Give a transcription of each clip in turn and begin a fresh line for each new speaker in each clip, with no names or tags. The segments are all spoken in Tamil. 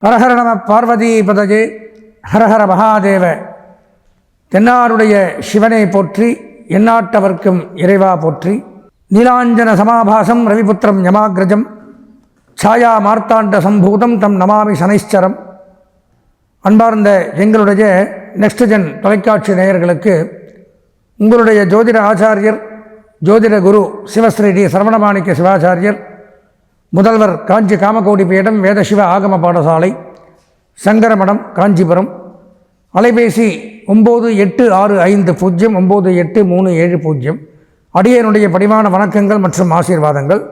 ஹரஹர நம பார்வதி பதஜே ஹரஹர மகாதேவ. தென்னாருடைய சிவனை போற்றி, எந்நாட்டவர்க்கும் இறைவா போற்றி. நீலாஞ்சன சமாபாசம் ரவிபுத்திரம் யமாக்ரஜம் சாயா மார்த்தாண்ட சம்பூதம் தம் நமாமி சனைச்சரம். அன்பார்ந்த எங்களுடைய நெக்ஸ்ட் ஜென் தொலைக்காட்சி நேயர்களுக்கு உங்களுடைய ஜோதிட ஆச்சாரியர் ஜோதிட குரு சிவஸ்ரீ சரவணமாணிக்க சிவாச்சாரியர், முதல்வர் காஞ்சி காமகோடி பீடம் வேதசிவ ஆகம பாடசாலை, சங்கரமடம், காஞ்சிபுரம். அலைபேசி 9865098370. அடியனுடைய பணிவான வணக்கங்கள் மற்றும் ஆசீர்வாதங்கள்.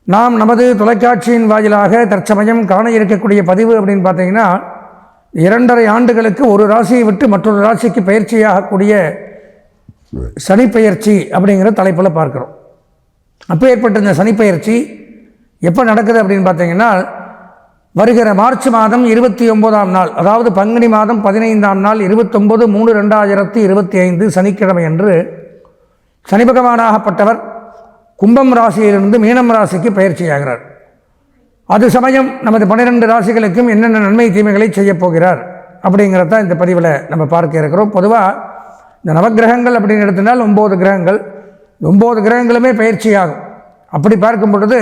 நாம் நமது தொலைக்காட்சியின் வாயிலாக தற்சமயம் காண இருக்கக்கூடிய பதிவு அப்படின்னு பார்த்தீங்கன்னா, 2.5 ஆண்டுகளுக்கு ஒரு ராசியை விட்டு மற்றொரு ராசிக்கு பயிற்சியாகக்கூடிய சனிப்பெயர்ச்சி அப்படிங்கிற தலைப்பில் பார்க்குறோம். அப்போ ஏற்பட்ட இந்த சனிப்பெயர்ச்சி எப்போ நடக்குது அப்படின்னு பார்த்தீங்கன்னா, வருகிற மார்ச் மாதம் 29ஆம் நாள், அதாவது பங்குனி மாதம் 15ஆம் நாள் 29/3/2025 சனிக்கிழமை அன்று சனி பகவானாகப்பட்டவர் கும்பம் ராசியிலிருந்து மீனம் ராசிக்கு பயிற்சியாகிறார். அது சமயம் நமது 12 ராசிகளுக்கும் என்னென்ன நன்மை தீமைகளை செய்யப்போகிறார் அப்படிங்கிறத இந்த பதிவில் நம்ம பார்க்க இருக்கிறோம். பொதுவாக இந்த நவகிரகங்கள் அப்படின்னு எடுத்தினால் 9 கிரகங்கள், 9 கிரகங்களுமே பயிற்சியாகும். அப்படி பார்க்கும் பொழுது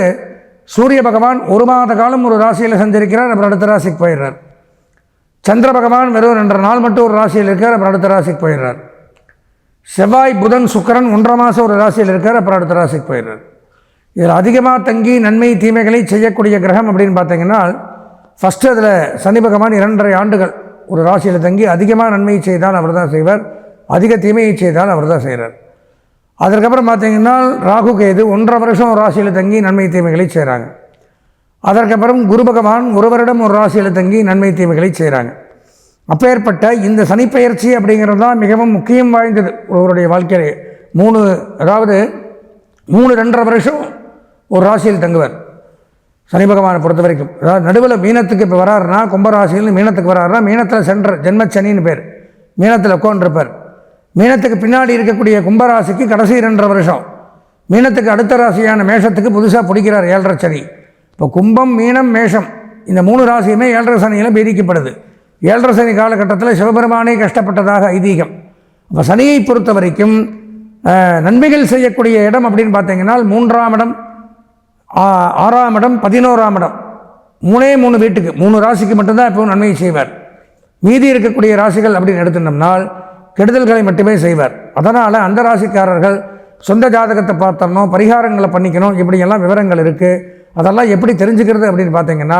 சூரிய பகவான் 1 மாத காலம் ஒரு ராசியில் சஞ்சரிக்கிறார், அப்புறம் அடுத்த ராசிக்கு போயிடுறார். சந்திர பகவான் வெறும் 2 நாள் மட்டும் ஒரு ராசியில் இருக்கார், அப்புறம் அடுத்த ராசிக்கு போயிடுறார். செவ்வாய் புதன் சுக்கிரன் 1.5 மாதம் ஒரு ராசியில் இருக்கார், அப்புறம் அடுத்த ராசிக்கு போயிடுறார். இதில் அதிகமாக தங்கி நன்மை தீமைகளை செய்யக்கூடிய கிரகம் அப்படின்னு பார்த்தீங்கன்னா, ஃபஸ்ட்டு அதில் சனி பகவான் 2.5 ஆண்டுகள் ஒரு ராசியில் தங்கி அதிகமாக நன்மையை செய்தால் அவர் தான் செய்வார், அதிக தீமையை செய்தால் அவர் தான் செய்கிறார். அதற்கப்புறம் பார்த்திங்கன்னா ராகு கேது 1.5 வருஷம் ஒரு ராசியில் தங்கி நன்மை தீமைகளை செய்கிறாங்க. அதற்கப்புறம் குரு பகவான் 1 வருடம் ஒரு ராசியில் தங்கி நன்மை தீமைகளை செய்கிறாங்க. அப்பேற்பட்ட இந்த சனிப்பெயர்ச்சி அப்படிங்கிறது தான் மிகவும் முக்கியம் வாய்ந்தது ஒருவருடைய வாழ்க்கையிலே. 3-2.5 வருஷம் ஒரு ராசியில் தங்குவார் சனி பகவானை பொறுத்த வரைக்கும். அதாவது நடுவில் மீனத்துக்கு இப்போ வராருன்னா, கும்பராசியில் மீனத்துக்கு வராருன்னா, மீனத்தில் சென்ற ஜென்மச்சனின்னு பேர், மீனத்தில் உட்காந்துருப்பார். மீனத்துக்கு பின்னாடி இருக்கக்கூடிய கும்பராசிக்கு கடைசி 2.5 வருஷம், மீனத்துக்கு அடுத்த ராசியான மேஷத்துக்கு புதுசாக பிடிக்கிறார் 7.5 சனி. இப்போ கும்பம், மீனம், மேஷம் இந்த 3 ராசியுமே 7.5 சனியில் பீடிக்கப்படுது. 7.5 சனி காலகட்டத்தில் சிவபெருமானே கஷ்டப்பட்டதாக ஐதீகம். அப்போ சனியை பொறுத்த வரைக்கும் நன்மைகள் செய்யக்கூடிய இடம் அப்படின்னு பார்த்தீங்கன்னா 3ஆம் இடம், 6ஆம் இடம், 11ஆம் இடம், 3 வீட்டுக்கு 3 ராசிக்கு மட்டும்தான் இப்போ நன்மையை செய்வார். மீதி இருக்கக்கூடிய ராசிகள் அப்படின்னு எடுத்துட்டோம்னால் கெடுதல்களை மட்டுமே செய்வார். அதனால் அந்த ராசிக்காரர்கள் சொந்த ஜாதகத்தை பார்த்தரணும், பரிகாரங்களை பண்ணிக்கணும், இப்படியெல்லாம் விவரங்கள் இருக்குது. அதெல்லாம் எப்படி தெரிஞ்சுக்கிறது அப்படின்னு பார்த்தீங்கன்னா,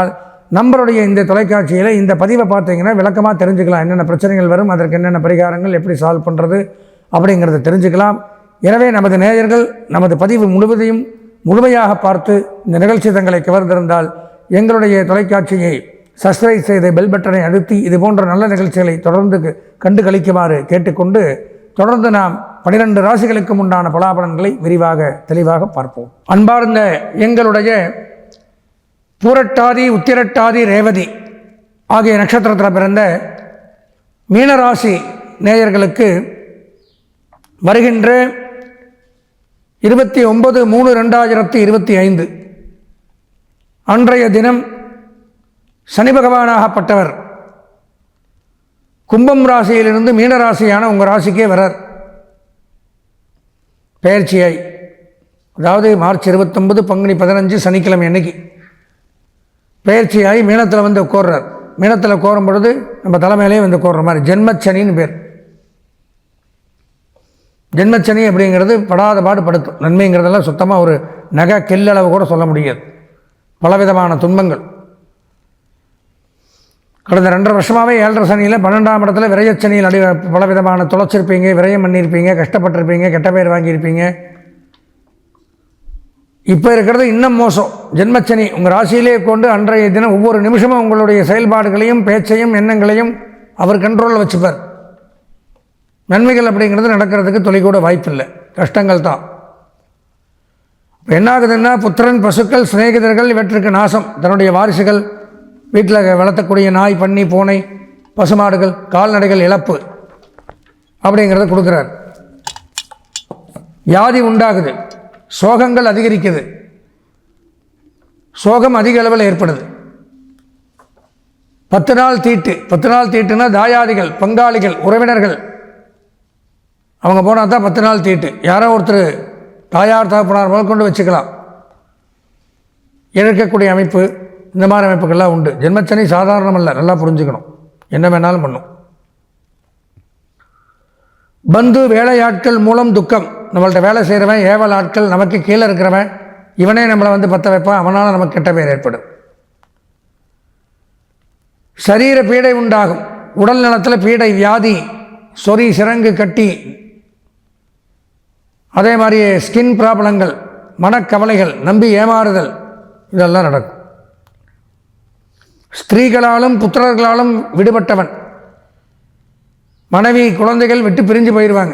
நம்மளுடைய இந்த தொலைக்காட்சியில் இந்த பதிவை பார்த்தீங்கன்னா விளக்கமாக தெரிஞ்சுக்கலாம். என்னென்ன பிரச்சனைகள் வரும், அதற்கு என்னென்ன பரிகாரங்கள், எப்படி சால்வ் பண்ணுறது அப்படிங்கிறத தெரிஞ்சுக்கலாம். எனவே நமது நேயர்கள் நமது பதிவு முழுவதையும் முழுமையாக பார்த்து இந்த நிகழ்ச்சி தங்களை கவர்ந்திருந்தால் எங்களுடைய தொலைக்காட்சியை சப்ஸ்கிரைப் செய்து பெல் பட்டனை அழுத்தி இது போன்ற நல்ல நிகழ்ச்சிகளை தொடர்ந்து கண்டு கழிக்குமாறு கேட்டுக்கொண்டு, தொடர்ந்து நாம் 12 ராசிகளுக்கும் உண்டான பலாபலன்களை விரிவாக தெளிவாக பார்ப்போம். அன்பார்ந்த எங்களுடைய பூரட்டாதி, உத்திரட்டாதி, ரேவதி ஆகிய நட்சத்திரத்தில் பிறந்த மீனராசி நேயர்களுக்கு வருகின்ற 29/3/2025 அன்றைய தினம் சனி பகவானாகப்பட்டவர் கும்பம் ராசியிலிருந்து மீனராசியான உங்கள் ராசிக்கே வரார் பெயர்ச்சியாய். அதாவது மார்ச் 29 பங்குனி 15 சனிக்கிழமை அன்னைக்கு பெயர்ச்சியாகி மீனத்தில் வந்து உட்கார்றார். மீனத்தில் உட்காரும் பொழுது நம்ம தலைமையிலே வந்து உட்கார்ற மாதிரி ஜென்மச்சனின்னு பேர். ஜென்மச்சனி அப்படிங்கிறது படாத பாடு படுத்தும். நன்மைங்கிறதெல்லாம் சுத்தமாக ஒரு நகை கெல்லளவு கூட சொல்ல முடியாது. பலவிதமான துன்பங்கள். கடந்த 2.5 வருஷமாகவே 7.5 சனியில் 12ஆம் இடத்துல விரயச்சனியில் பலவிதமான தொலைச்சிருப்பீங்க, விரயம் பண்ணியிருப்பீங்க, கஷ்டப்பட்டிருப்பீங்க, கெட்ட பேர் வாங்கியிருப்பீங்க. இப்போ இருக்கிறது இன்னும் மோசம். ஜென்மச்சனி உங்கள் ராசியிலே கொண்டு அன்றைய தினம் ஒவ்வொரு நிமிஷமும் உங்களுடைய செயல்பாடுகளையும் பேச்சையும் எண்ணங்களையும் அவர் கண்ட்ரோலில் வச்சுப்பார். நன்மைகள் அப்படிங்கிறது நடக்கிறதுக்கு தொலைக்கூட வாய்ப்பில்லை, கஷ்டங்கள் தான். இப்போ என்னாகுதுன்னா, புத்திரன், பசுக்கள், சிநேகிதர்கள் இவற்றுக்கு நாசம். தன்னுடைய வாரிசுகள், வீட்டில் வளர்த்தக்கூடிய நாய், பன்னி, பூனை, பசுமாடுகள், கால்நடைகள் இழப்பு அப்படிங்கிறத கொடுக்குறார். வியாதி உண்டாகுது, சோகங்கள் அதிகரிக்குது, சோகம் அதிக அளவில் ஏற்படுது. 10 நாள் தீட்டு. 10 நாள் தீட்டுன்னா தாயாதிகள், பங்காளிகள், உறவினர்கள் அவங்க போனால் தான் 10 நாள் தீட்டு. யாரோ ஒருத்தர் தாயார் தகப்பனார் முதல் கொண்டு வச்சுக்கலாம். இழக்கக்கூடிய அமைப்பு, இந்த மாதிரி அமைப்புகள்லாம் உண்டு. ஜென்மச்சனி சாதாரணம் அல்ல, நல்லா புரிஞ்சுக்கணும். என்ன வேணாலும் பண்ணும். பந்து வேலையாட்கள் மூலம் துக்கம். நம்மள்ட்ட வேலை செய்கிறவன், ஏவல் ஆட்கள், நமக்கு கீழே இருக்கிறவன், இவனே நம்மளை வந்து பற்ற வைப்பான். அவனால் நமக்கு கெட்ட பேர் ஏற்படும். சரீர பீடை உண்டாகும். உடல் நலத்தில் பீடை, வியாதி, சொறி, சிரங்கு, கட்டி, அதே மாதிரி ஸ்கின் ப்ராப்ளங்கள், மனக்கவலைகள், நம்பி ஏமாறுதல், இதெல்லாம் நடக்கும். ஸ்திரீகளாலும் புத்திரர்களாலும் விடுபட்டவன், மனைவி குழந்தைகள் விட்டு பிரிஞ்சு போயிடுவாங்க.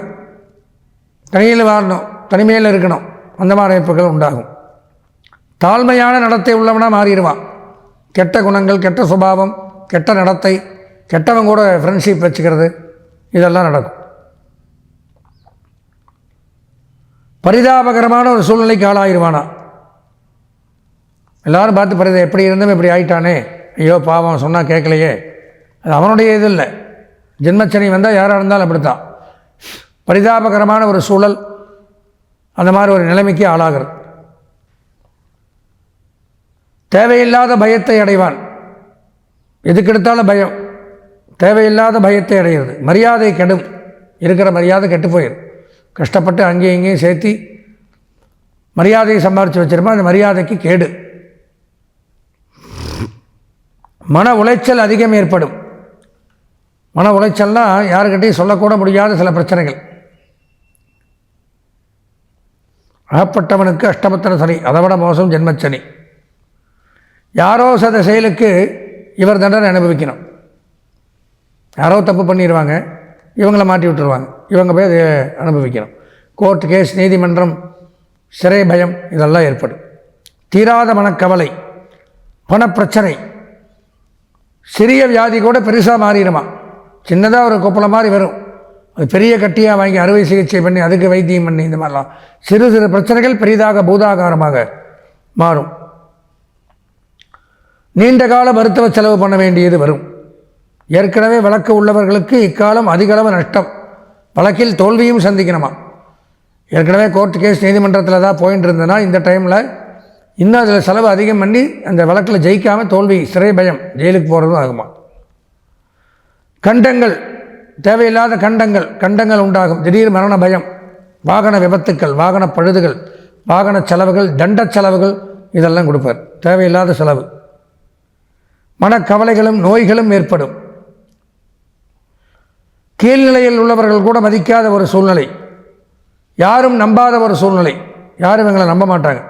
தனியில் வாழணும், தனிமையில் இருக்கணும், அந்த மாதிரி அமைப்புகள் உண்டாகும். தாழ்மையான நடத்தை உள்ளவனாக மாறிடுவான். கெட்ட குணங்கள், கெட்ட சுபாவம், கெட்ட நடத்தை, கெட்டவங்க கூட ஃப்ரெண்ட்ஷிப் வச்சுக்கிறது, இதெல்லாம் நடக்கும். பரிதாபகரமான ஒரு சூழ்நிலைக்கு ஆளாயிருவானா. எல்லோரும் பார்த்து எப்படி இருந்தும் இப்படி ஆயிட்டானே, ஐயோ பாவம், சொன்னால் கேட்கலையே. அது அவனுடைய இது இல்லை. ஜென்மச்சனி வந்தால் யாராக இருந்தாலும் அப்படித்தான். பரிதாபகரமான ஒரு சூழல், அந்த மாதிரி ஒரு நிலைமைக்கு ஆளாகிறது. தேவையில்லாத பயத்தை அடைவான். எதுக்கெடுத்தாலும் பயம், தேவையில்லாத பயத்தை அடைகிறது. மரியாதை கெடும். இருக்கிற மரியாதை கெட்டு போயிடும். கஷ்டப்பட்டு அங்கேயும் இங்கேயும் சேர்த்தி மரியாதையை சம்பாரித்து வச்சிருப்போம், அந்த மரியாதைக்கு கேடு. மன உளைச்சல் அதிகம் ஏற்படும். மன உளைச்சல்னால் யாருக்கிட்டையும் சொல்லக்கூட முடியாத சில பிரச்சனைகள். அகப்பட்டவனுக்கு அஷ்டமத்திர சனி, அதை விட மோசம் ஜென்மச்சனி. யாரோ சத செயலுக்கு இவர் தண்டனை அனுபவிக்கணும். யாரோ தப்பு பண்ணிடுவாங்க, இவங்கள மாட்டி விட்டுருவாங்க, இவங்க போய் அதை அனுபவிக்கணும். கோர்ட் கேஸ், நீதிமன்றம், சிறை பயம், இதெல்லாம் ஏற்படும். தீராத மனக்கவலை, பணப்பிரச்சனை, சிறிய வியாதி கூட பெருசாக மாறிடுமா. சின்னதாக ஒரு கொப்பளம் மாதிரி வரும், அது பெரிய கட்டியாக வாங்கி அறுவை சிகிச்சை பண்ணி அதுக்கு வைத்தியம் பண்ணி, இந்த மாதிரிலாம் சிறு சிறு பிரச்சனைகள் பெரிதாக பூதாகாரமாக மாறும். நீண்ட கால மருத்துவ செலவு பண்ண வேண்டியது வரும். ஏற்கனவே வழக்கு உள்ளவர்களுக்கு இக்காலம் அதிகளவு நஷ்டம். வழக்கில் தோல்வியும் சந்திக்கணுமா. ஏற்கனவே கோர்ட் கேஸ் நீதிமன்றத்தில் தான் போயின்னு இருந்ததுன்னா இந்த டைமில் இன்னும் அதில் செலவு அதிகம் பண்ணி அந்த வழக்கில் ஜெயிக்காமல் தோல்வி, சிறை பயம், ஜெயிலுக்கு போகிறதும் ஆகுமா. கண்டங்கள், தேவையில்லாத கண்டங்கள் உண்டாகும். திடீர் மரண பயம், வாகன விபத்துக்கள், வாகன பழுதுகள், வாகன செலவுகள், தண்ட செலவுகள், இதெல்லாம் கொடுப்பார். தேவையில்லாத செலவு. மனக்கவலைகளும் நோய்களும் ஏற்படும். கீழ்நிலையில் உள்ளவர்கள் கூட மதிக்காத ஒரு சூழ்நிலை, யாரும் நம்பாத ஒரு சூழ்நிலை, யாரும் எங்களை நம்ப மாட்டாங்க.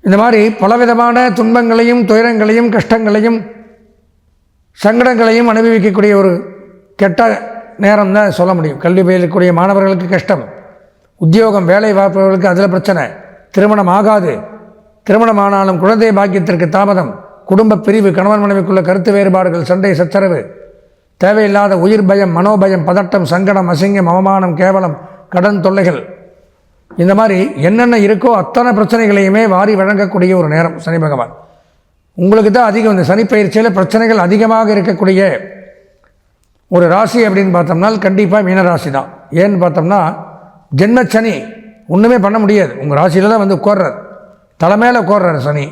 இந்த மாதிரி பலவிதமான துன்பங்களையும் துயரங்களையும் கஷ்டங்களையும் சங்கடங்களையும் அனுபவிக்கக்கூடிய ஒரு கெட்ட நேரம் தான் சொல்ல முடியும். கல்வி பயிலக்கூடிய மாணவர்களுக்கு கஷ்டம், உத்தியோகம் வேலை வாய்ப்பவர்களுக்கு அதில் பிரச்சனை, திருமணம் ஆகாது, திருமணமானாலும் குழந்தை பாக்கியத்திற்கு தாமதம், குடும்ப பிரிவு, கணவன் மனைவிக்குள்ள கருத்து வேறுபாடுகள், சண்டை சச்சரவு, தேவையில்லாத உயிர் பயம், மனோபயம், பதட்டம், சங்கடம், அசிங்கம், அவமானம், கேவலம், கடன் தொல்லைகள், இந்த மாதிரி என்னென்ன இருக்கோ அத்தனை பிரச்சனைகளையுமே வாரி வழங்கக்கூடிய ஒரு நேரம் சனி பகவான். உங்களுக்கு தான் அதிகம். இந்த சனி பயிற்சியில் பிரச்சனைகள் அதிகமாக இருக்கக்கூடிய ஒரு ராசி அப்படின்னு பார்த்தோம்னா கண்டிப்பாக மீனராசி தான். ஏன்னு பார்த்தோம்னா ஜென்மச்சனி ஒன்றுமே பண்ண முடியாது. உங்கள் ராசியில் தான் வந்து உட்கார்றார், தலைமையில் உட்கார்றார் சனி.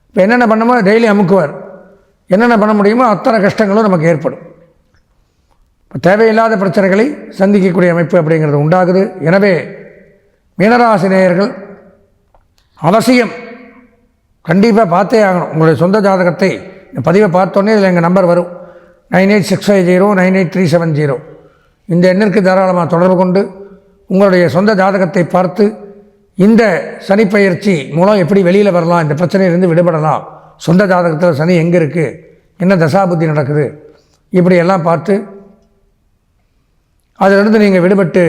இப்போ என்னென்ன பண்ணமோ டெய்லி அமுக்குவார். என்னென்ன பண்ண முடியுமோ அத்தனை கஷ்டங்களும் நமக்கு ஏற்படும். தேவையில்லாத பிரச்சனைகளை சந்திக்கக்கூடிய அமைப்பு அப்படிங்கிறது உண்டாகுது. எனவே மீனராசி நேயர்கள் அவசியம் கண்டிப்பாக பார்த்தே ஆகணும். உங்களுடைய சொந்த ஜாதகத்தை இந்த பதிவை பார்த்தோன்னே இதில் எங்கள் நம்பர் வரும் 9865098370. இந்த எண்ணிற்கு தாராளமாக தொடர்பு கொண்டு உங்களுடைய சொந்த ஜாதகத்தை பார்த்து இந்த சனிப்பெயர்ச்சி மூலம் எப்படி வெளியில் வரலாம், இந்த பிரச்சனையிலிருந்து விடுபடலாம், சொந்த ஜாதகத்தில் சனி எங்கே இருக்குது, என்ன தசாபுத்தி நடக்குது, இப்படியெல்லாம் பார்த்து அதிலிருந்து நீங்கள் விடுபட்டு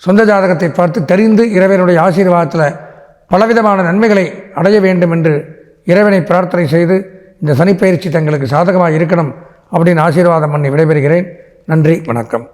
சொந்த ஜாதகத்தை பார்த்து தெரிந்து இறைவனுடைய ஆசீர்வாதத்தில் பலவிதமான நன்மைகளை அடைய வேண்டும் என்று இறைவனை பிரார்த்தனை செய்து இந்த சனிப்பெயர்ச்சி தங்களுக்கு சாதகமாக இருக்கணும் அப்படின்னு ஆசீர்வாதம் பண்ணி விடைபெறுகிறேன். நன்றி, வணக்கம்.